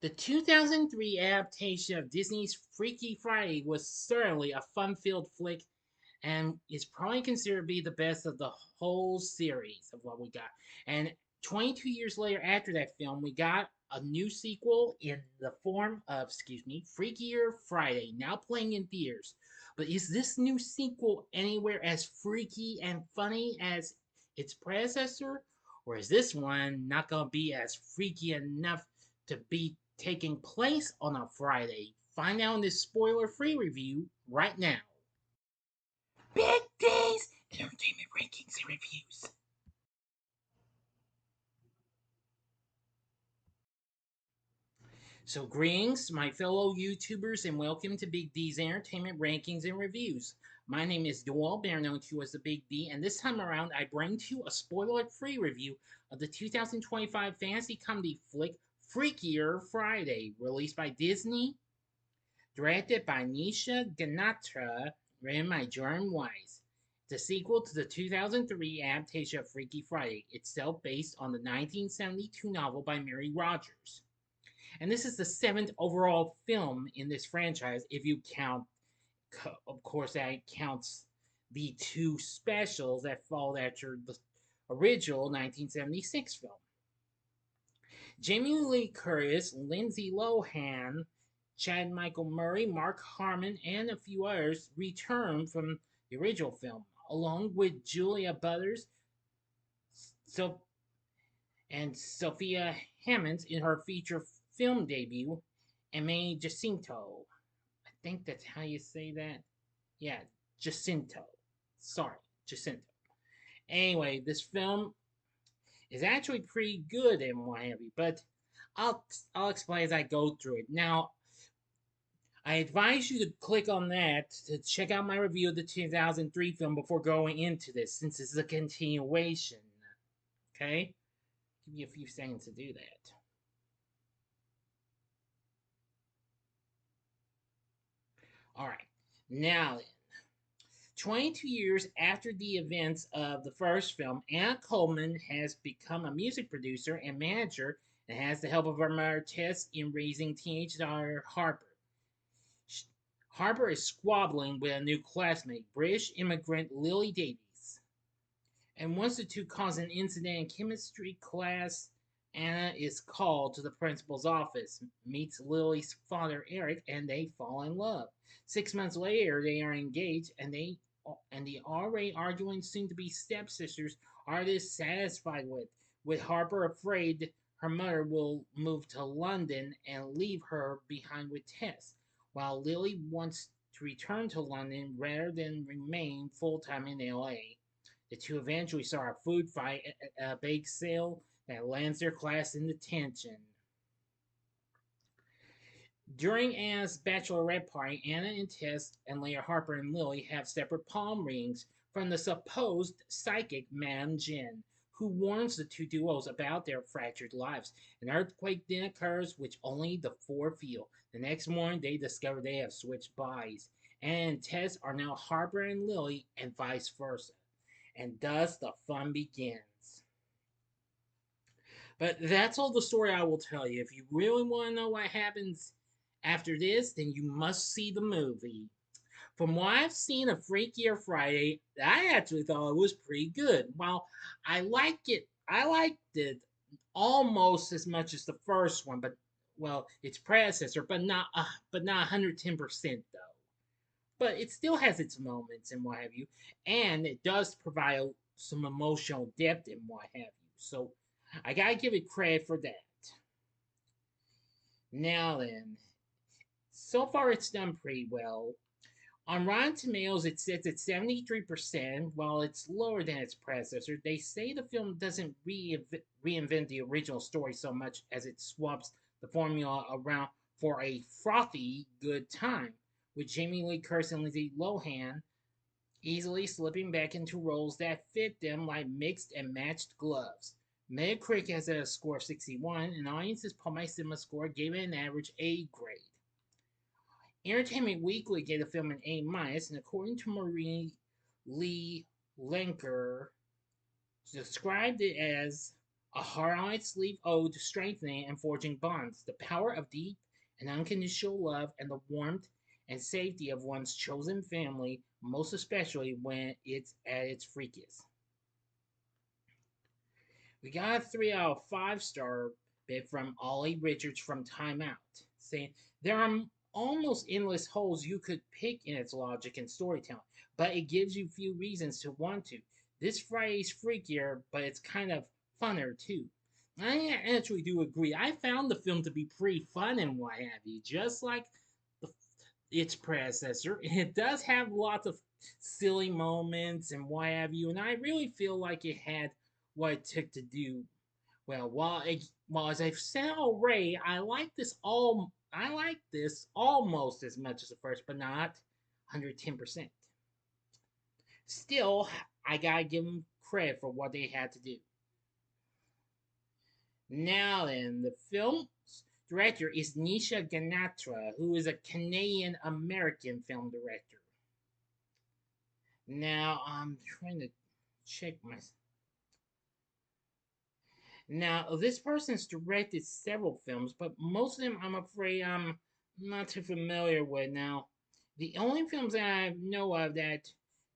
The 2003 adaptation of Disney's Freaky Friday was certainly a fun-filled flick and is probably considered to be the best of the whole series of what we got. And 22 years later, after that film, we got a new sequel in the form of, Freakier Friday, now playing in theaters. But is this new sequel anywhere as freaky and funny as its predecessor? Or is this one not going to be as freaky enough to be taking place on a Friday? Find out in this spoiler free review right now. Big D's Entertainment Rankings and Reviews. So, greetings, my fellow YouTubers, and welcome to Big D's Entertainment Rankings and Reviews. My name is Doyle, better known to you as the Big D, and this time around I bring to you a spoiler-free review of the 2025 fantasy comedy flick Freakier Friday, released by Disney, directed by Nisha Ganatra, written by Jordan Wise. It's a sequel to the 2003 adaptation of Freaky Friday, itself based on the 1972 novel by Mary Rogers. And this is the seventh overall film in this franchise, if you count, of course, that counts the two specials that followed after the original 1976 film. Jamie Lee Curtis, Lindsay Lohan, Chad Michael Murray, Mark Harmon, and a few others return from the original film, along with Julia Butters so, and Sophia Hammons in her feature film debut, and Manny Jacinto. I think that's how you say that. Yeah, Jacinto. Sorry, Jacinto. Anyway, this film is actually pretty good and what have you, but I'll explain as I go through it. Now, I advise you to click on that to check out my review of the 2003 film before going into this, since this is a continuation. Okay? Give me a few seconds to do that. Alright, now then. 22 years after the events of the first film, Anna Coleman has become a music producer and manager and has the help of her mother Tess in raising teenage daughter Harper. Harper is squabbling with a new classmate, British immigrant Lily Davies. And once the two cause an incident in chemistry class, Anna is called to the principal's office, meets Lily's father Eric, and they fall in love. 6 months later, they are engaged, and the already arguing soon-to-be stepsisters are dissatisfied with Harper afraid her mother will move to London and leave her behind with Tess, while Lily wants to return to London rather than remain full-time in LA. The two eventually start a food fight at a bake sale that lands their class in detention. During Anna's bachelorette party, Anna and Tess and later Harper and Lily have separate palm readings from the supposed psychic Madame Jin, who warns the two duos about their fractured lives. An earthquake then occurs, which only the four feel. The next morning, they discover they have switched bodies. Anna and Tess are now Harper and Lily, and vice versa. And thus the fun begins. But that's all the story I will tell you. If you really want to know what happens after this, then you must see the movie. From what I've seen of Freakier Friday, I actually thought it was pretty good. While I liked it almost as much as the first one, but well, its predecessor, but not 110% though. But it still has its moments and what have you, and it does provide some emotional depth and what have you. So I gotta give it credit for that. Now then, so far it's done pretty well. On Rotten Tomatoes, it sits at 73%, while it's lower than its predecessor. They say the film doesn't reinvent the original story so much as it swaps the formula around for a frothy good time, with Jamie Lee Curtis and Lindsay Lohan easily slipping back into roles that fit them like mixed and matched gloves. Metacritic has a score of 61, and audiences' Palm Cinema score gave it an average A grade. Entertainment Weekly gave the film an A minus, and according to Marie Lee Lenker, described it as A heart's leave ode to strengthening and forging bonds, the power of deep and unconditional love, and the warmth and safety of one's chosen family, most especially when it's at its freakiest. We got a 3 out of 5 star bit from Ollie Richards from Time Out, saying there are almost endless holes you could pick in its logic and storytelling, but it gives you few reasons to want to. This Friday's freakier, but it's kind of funner too. I actually do agree. I found the film to be pretty fun and what have you, just like the, its predecessor. It does have lots of silly moments and what have you, and I really feel like it had what it took to do well. While as I've said already, I like this almost as much as the first, but not 110%. Still, I gotta give them credit for what they had to do. Now then, the film's director is Nisha Ganatra, who is a Canadian American film director. Now I'm trying to check my. Now this person's directed several films, but most of them I'm afraid I'm not too familiar with. Now, the only films that I know of that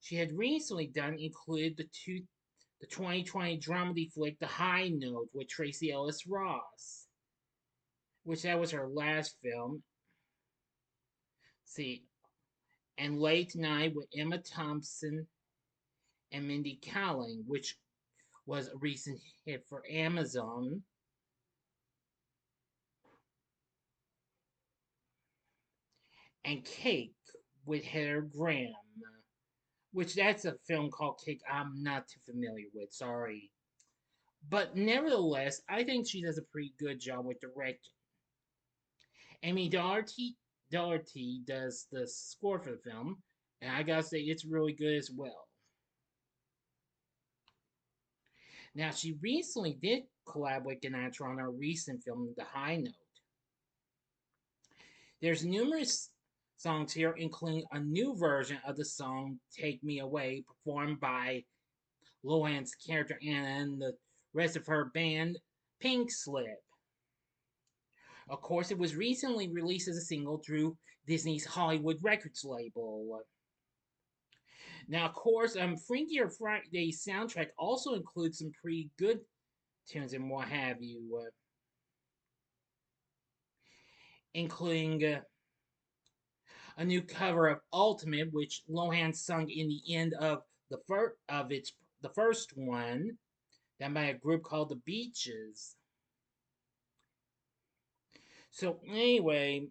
she had recently done include the 2020 dramedy flick The High Note with Tracy Ellis Ross, which that was her last film. See, and Late Night with Emma Thompson and Mindy Kaling, which was a recent hit for Amazon. And Cake with Heather Graham, which that's a film called Cake I'm not too familiar with, sorry. But nevertheless, I think she does a pretty good job with directing. Amy Doherty does the score for the film, and I gotta say it's really good as well. Now, she recently did collab with Ganatra on her recent film, The High Note. There's numerous songs here, including a new version of the song Take Me Away, performed by Lohan's character Anna and the rest of her band, Pink Slip. Of course, it was recently released as a single through Disney's Hollywood Records label. Now, of course, Freakier Friday soundtrack also includes some pretty good tunes and what have you, including a new cover of Ultimate, which Lohan sung in the end of the first one, done by a group called the Beaches. So anyway,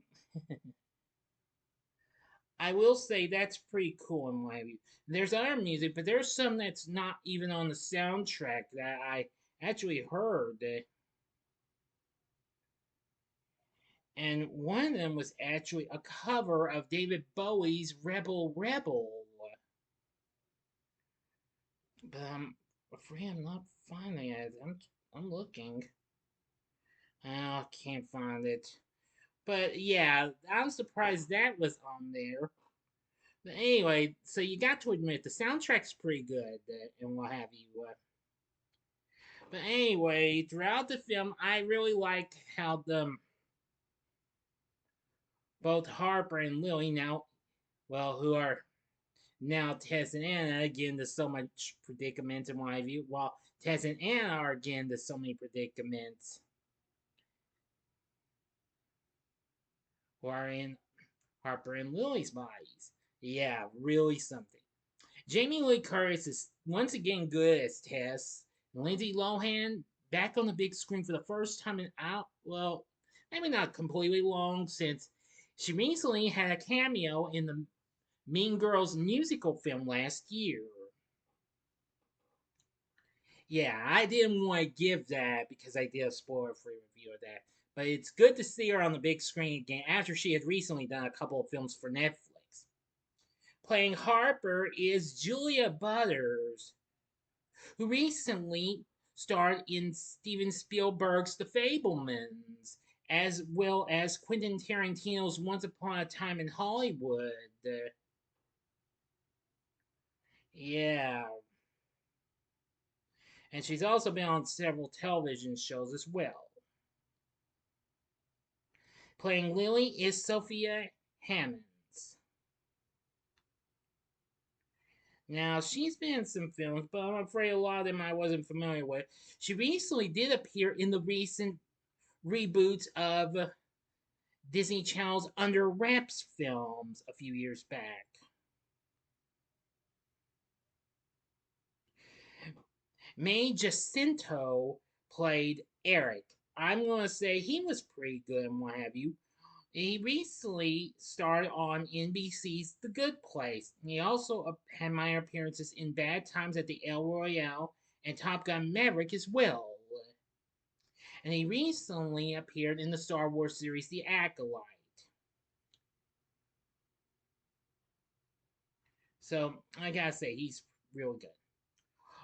I will say that's pretty cool in my view. There's other music, but there's some that's not even on the soundtrack that I actually heard. And one of them was actually a cover of David Bowie's Rebel Rebel. But I'm afraid I'm not finding it. I'm looking. I can't find it. But yeah, I'm surprised that was on there. But anyway, so you got to admit the soundtrack's pretty good and what have you. But anyway, throughout the film, I really like how the both Harper and Lily now, well, who are now Tess and Anna again to so much predicament in my view, while Tess and Anna are again to so many predicaments, who are in Harper and Lily's bodies. Yeah, really something. Jamie Lee Curtis is once again good as Tess. Lindsay Lohan back on the big screen for the first time in out well, maybe not completely long since she recently had a cameo in the Mean Girls musical film last year. Yeah, I didn't want to give that because I did a spoiler free review of that. But it's good to see her on the big screen again after she had recently done a couple of films for Netflix. Playing Harper is Julia Butters, who recently starred in Steven Spielberg's The Fablemans, as well as Quentin Tarantino's Once Upon a Time in Hollywood. Yeah. And she's also been on several television shows as well. Playing Lily is Sophia Hammons. Now, she's been in some films, but I'm afraid a lot of them I wasn't familiar with. She recently did appear in the recent reboots of Disney Channel's Under Wraps films a few years back. Manny Jacinto played Eric. I'm going to say he was pretty good and what have you. He recently starred on NBC's The Good Place. He also had minor appearances in Bad Times at the El Royale and Top Gun Maverick as well. And he recently appeared in the Star Wars series The Acolyte. So I gotta say, he's real good.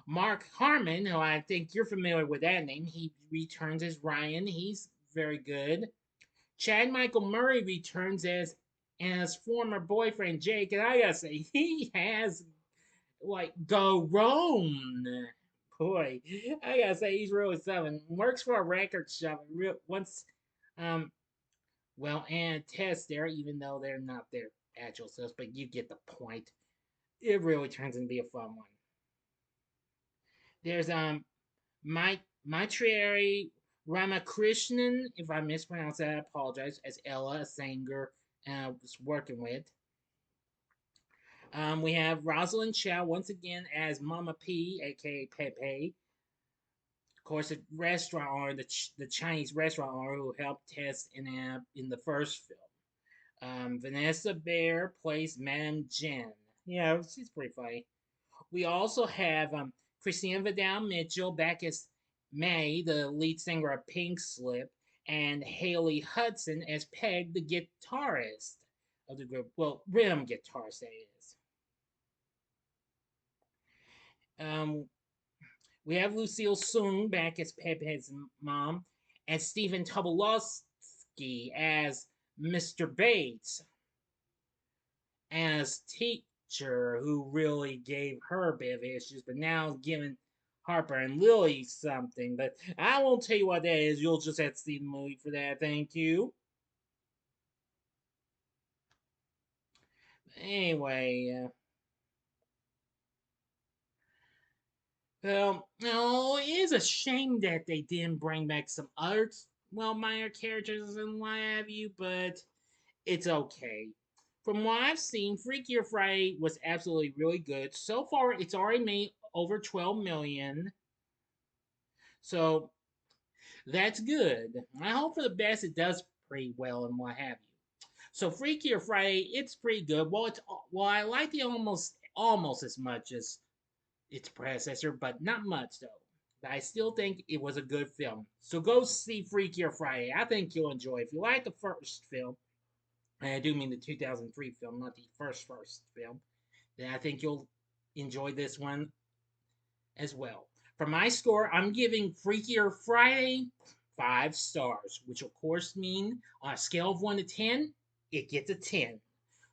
Mark Harmon, who I think you're familiar with that name, he returns as Ryan. He's very good. Chad Michael Murray returns as former boyfriend Jake, and I gotta say, he has like grown. Boy, I gotta say he's really something. Works for a record shop. Once, um, well, and Tess there, even though they're not their actual selves, but you get the point. It really turns into be a fun one. There's Maitreyi Ramakrishnan, if I mispronounce that, I apologize, as Ella, a singer I was working with. We have Rosalind Chow once again as Mama P, aka Pepe. Of course, the restaurant owner, the Chinese restaurant owner who helped Tess in the first film. Vanessa Bayer plays Madame Jen. Yeah, she's pretty funny. We also have Christina Vidal Mitchell back as May, the lead singer of Pink Slip, and Haley Hudson as Peg, the guitarist of the group. Well, rhythm guitarist, that is. Um, we have Lucille Soong back as Pepe's mom, and Stephen Tobolowsky as Mr. Bates, as teacher who really gave her a bit of issues, but now giving Harper and Lily something. But I won't tell you what that is. You'll just have to see the movie for that. Thank you. Anyway, well, no, it is a shame that they didn't bring back some other, well, minor characters and what have you, but it's okay. From what I've seen, Freakier Friday was absolutely really good. So far, it's already made over 12 million. So that's good. I hope for the best it does pretty well and what have you. So Freakier Friday, it's pretty good. I liked it almost as much as its predecessor, but not much though. But I still think it was a good film. So go see Freakier Friday. I think you'll enjoy it. If you like the first film, and I do mean the 2003 film, not the first film, then I think you'll enjoy this one as well. For my score, I'm giving Freakier Friday 5 stars, which of course mean on a scale of 1 to 10, it gets a 10.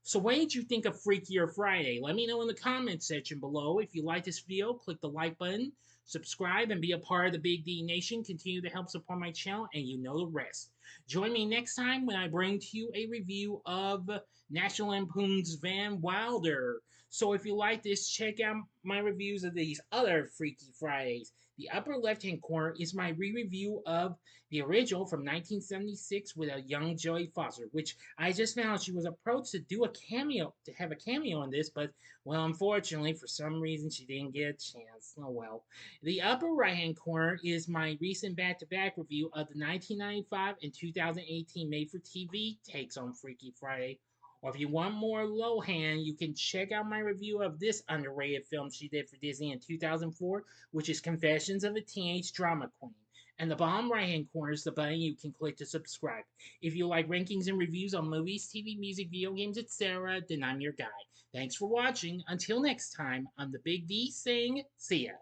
So what did you think of Freakier Friday? Let me know in the comments section below. If you like this video, click the like button, subscribe, and be a part of the Big D Nation. Continue to help support my channel, and you know the rest. Join me next time when I bring to you a review of National Lampoon's Van Wilder. So if you like this, check out my reviews of these other Freaky Fridays. The upper left-hand corner is my re-review of the original from 1976 with a young Jodie Foster, which I just found she was approached to have a cameo on this, but, well, unfortunately, for some reason, she didn't get a chance. Oh, well. The upper right-hand corner is my recent back-to-back review of the 1995 and 2018 made-for-TV takes on Freaky Friday. Or if you want more Lohan, you can check out my review of this underrated film she did for Disney in 2004, which is Confessions of a Teenage Drama Queen. And the bottom right hand corner is the button you can click to subscribe. If you like rankings and reviews on movies, TV, music, video games, etc., then I'm your guy. Thanks for watching. Until next time, I'm the Big D saying, see ya.